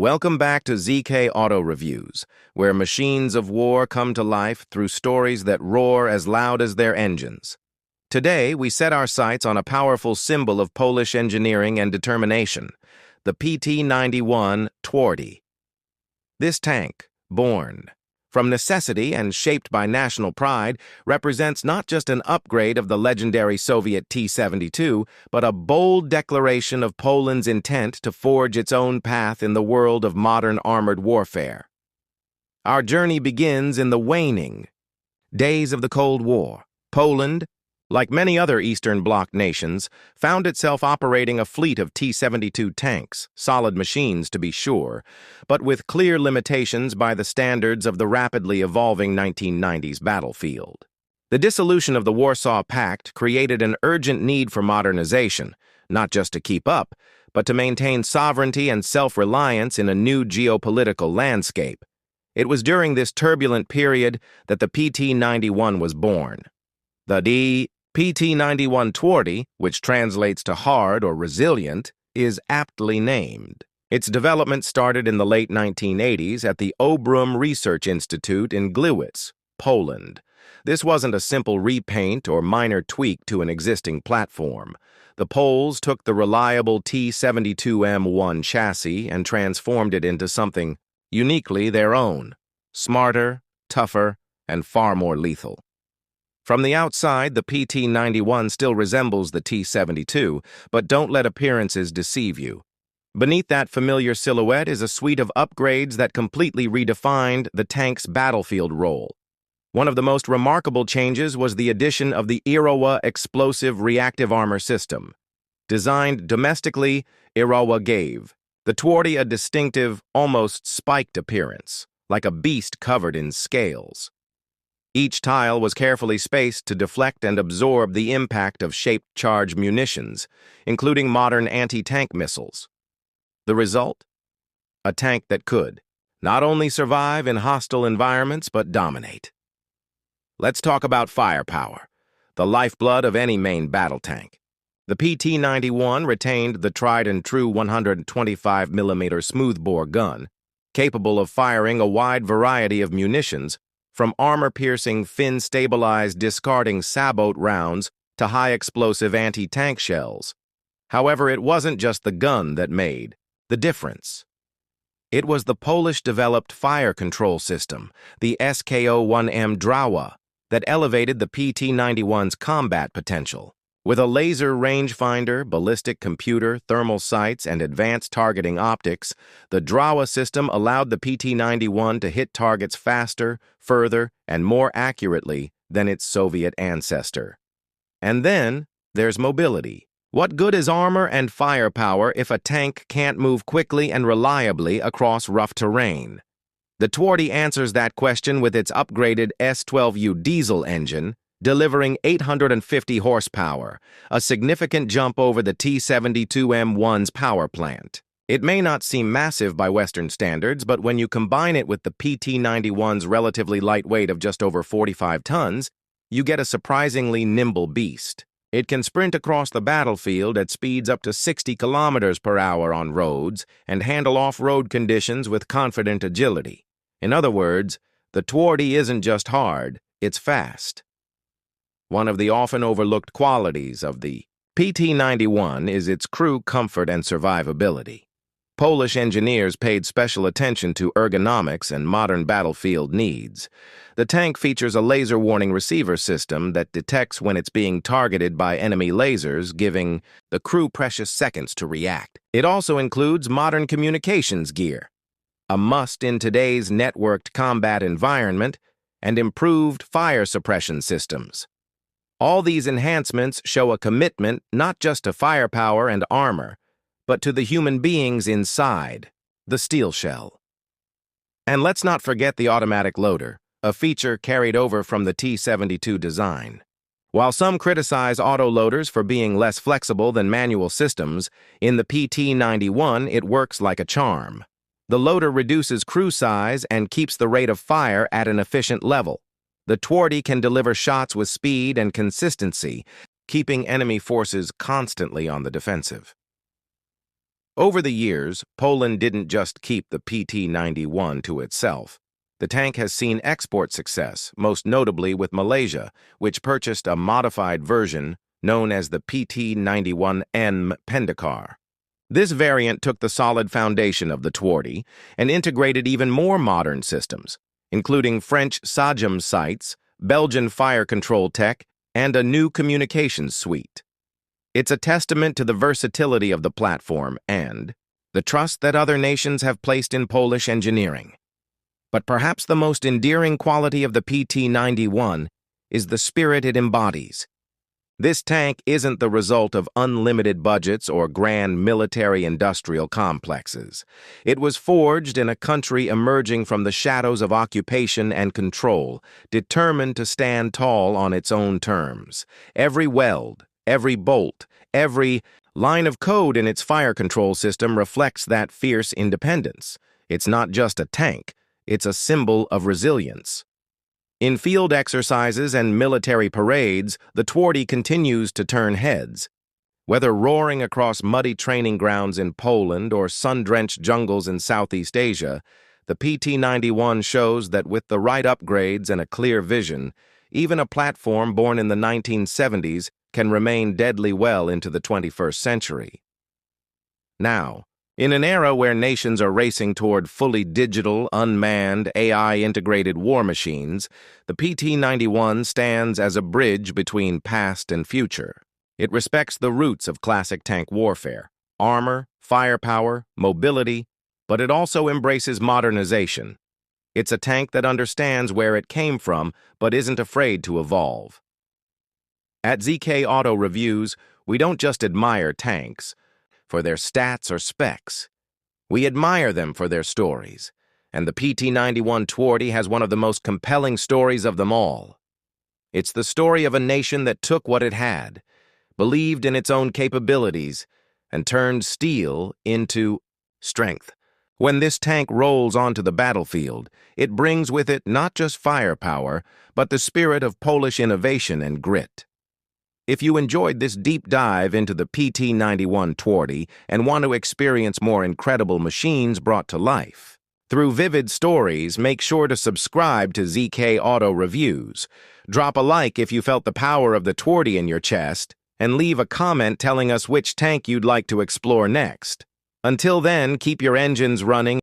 Welcome back to ZK Auto Reviews, where machines of war come to life through stories that roar as loud as their engines. Today, we set our sights on a powerful symbol of Polish engineering and determination, the PT-91 Twardy. This tank, born from necessity and shaped by national pride, represents not just an upgrade of the legendary Soviet T-72, but a bold declaration of Poland's intent to forge its own path in the world of modern armored warfare. Our journey begins in the waning days of the Cold War. Poland, like many other Eastern Bloc nations, found itself operating a fleet of T-72 tanks, solid machines to be sure, but with clear limitations by the standards of the rapidly evolving 1990s battlefield. The dissolution of the Warsaw Pact created an urgent need for modernization, not just to keep up, but to maintain sovereignty and self-reliance in a new geopolitical landscape. It was during this turbulent period that the PT-91 was born. The PT-91 Twardy, which translates to hard or resilient, is aptly named. Its development started in the late 1980s at the Obrum Research Institute in Gliwice, Poland. This wasn't a simple repaint or minor tweak to an existing platform. The Poles took the reliable T-72M1 chassis and transformed it into something uniquely their own, smarter, tougher, and far more lethal. From the outside, the PT-91 still resembles the T-72, but don't let appearances deceive you. Beneath that familiar silhouette is a suite of upgrades that completely redefined the tank's battlefield role. One of the most remarkable changes was the addition of the Irawa explosive reactive armor system. Designed domestically, Irawa gave the Twardy a distinctive, almost spiked appearance, like a beast covered in scales. Each tile was carefully spaced to deflect and absorb the impact of shaped charge munitions, including modern anti-tank missiles. The result? A tank that could not only survive in hostile environments, but dominate. Let's talk about firepower, the lifeblood of any main battle tank. The PT-91 retained the tried-and-true 125mm smoothbore gun, capable of firing a wide variety of munitions, from armor-piercing, fin-stabilized discarding sabot rounds to high-explosive anti-tank shells. However, it wasn't just the gun that made the difference. It was the Polish-developed fire control system, the SKO-1M Drawa, that elevated the PT-91's combat potential. With a laser rangefinder, ballistic computer, thermal sights, and advanced targeting optics, the Drawa system allowed the PT-91 to hit targets faster, further, and more accurately than its Soviet ancestor. And then, there's mobility. What good is armor and firepower if a tank can't move quickly and reliably across rough terrain? The Twardy answers that question with its upgraded S12U diesel engine, delivering 850 horsepower, a significant jump over the T-72M1's power plant. It may not seem massive by Western standards, but when you combine it with the PT-91's relatively light weight of just over 45 tons, you get a surprisingly nimble beast. It can sprint across the battlefield at speeds up to 60 kilometers per hour on roads and handle off-road conditions with confident agility. In other words, the Twardy isn't just hard, it's fast. One of the often overlooked qualities of the PT-91 is its crew comfort and survivability. Polish engineers paid special attention to ergonomics and modern battlefield needs. The tank features a laser warning receiver system that detects when it's being targeted by enemy lasers, giving the crew precious seconds to react. It also includes modern communications gear, a must in today's networked combat environment, and improved fire suppression systems. All these enhancements show a commitment not just to firepower and armor, but to the human beings inside, the steel shell. And let's not forget the automatic loader, a feature carried over from the T-72 design. While some criticize autoloaders for being less flexible than manual systems, in the PT-91 it works like a charm. The loader reduces crew size and keeps the rate of fire at an efficient level. The Twardy can deliver shots with speed and consistency, keeping enemy forces constantly on the defensive. Over the years, Poland didn't just keep the PT-91 to itself. The tank has seen export success, most notably with Malaysia, which purchased a modified version known as the PT-91M Pendacar. This variant took the solid foundation of the Twardy and integrated even more modern systems, including French SAJM sights, Belgian fire control tech, and a new communications suite. It's a testament to the versatility of the platform and the trust that other nations have placed in Polish engineering. But perhaps the most endearing quality of the PT-91 is the spirit it embodies. This tank isn't the result of unlimited budgets or grand military-industrial complexes. It was forged in a country emerging from the shadows of occupation and control, determined to stand tall on its own terms. Every weld, every bolt, every line of code in its fire control system reflects that fierce independence. It's not just a tank, it's a symbol of resilience. In field exercises and military parades, the Twardy continues to turn heads. Whether roaring across muddy training grounds in Poland or sun-drenched jungles in Southeast Asia, the PT-91 shows that with the right upgrades and a clear vision, even a platform born in the 1970s can remain deadly well into the 21st century. Now, in an era where nations are racing toward fully digital, unmanned, AI-integrated war machines, the PT-91 stands as a bridge between past and future. It respects the roots of classic tank warfare, armor, firepower, mobility, but it also embraces modernization. It's a tank that understands where it came from, but isn't afraid to evolve. At ZK Auto Reviews, we don't just admire tanks for their stats or specs. We admire them for their stories, and the PT-91 Twardy has one of the most compelling stories of them all. It's the story of a nation that took what it had, believed in its own capabilities, and turned steel into strength. When this tank rolls onto the battlefield, it brings with it not just firepower, but the spirit of Polish innovation and grit. If you enjoyed this deep dive into the PT-91 Twardy and want to experience more incredible machines brought to life through vivid stories, make sure to subscribe to ZK Auto Reviews. Drop a like if you felt the power of the Twardy in your chest, and leave a comment telling us which tank you'd like to explore next. Until then, keep your engines running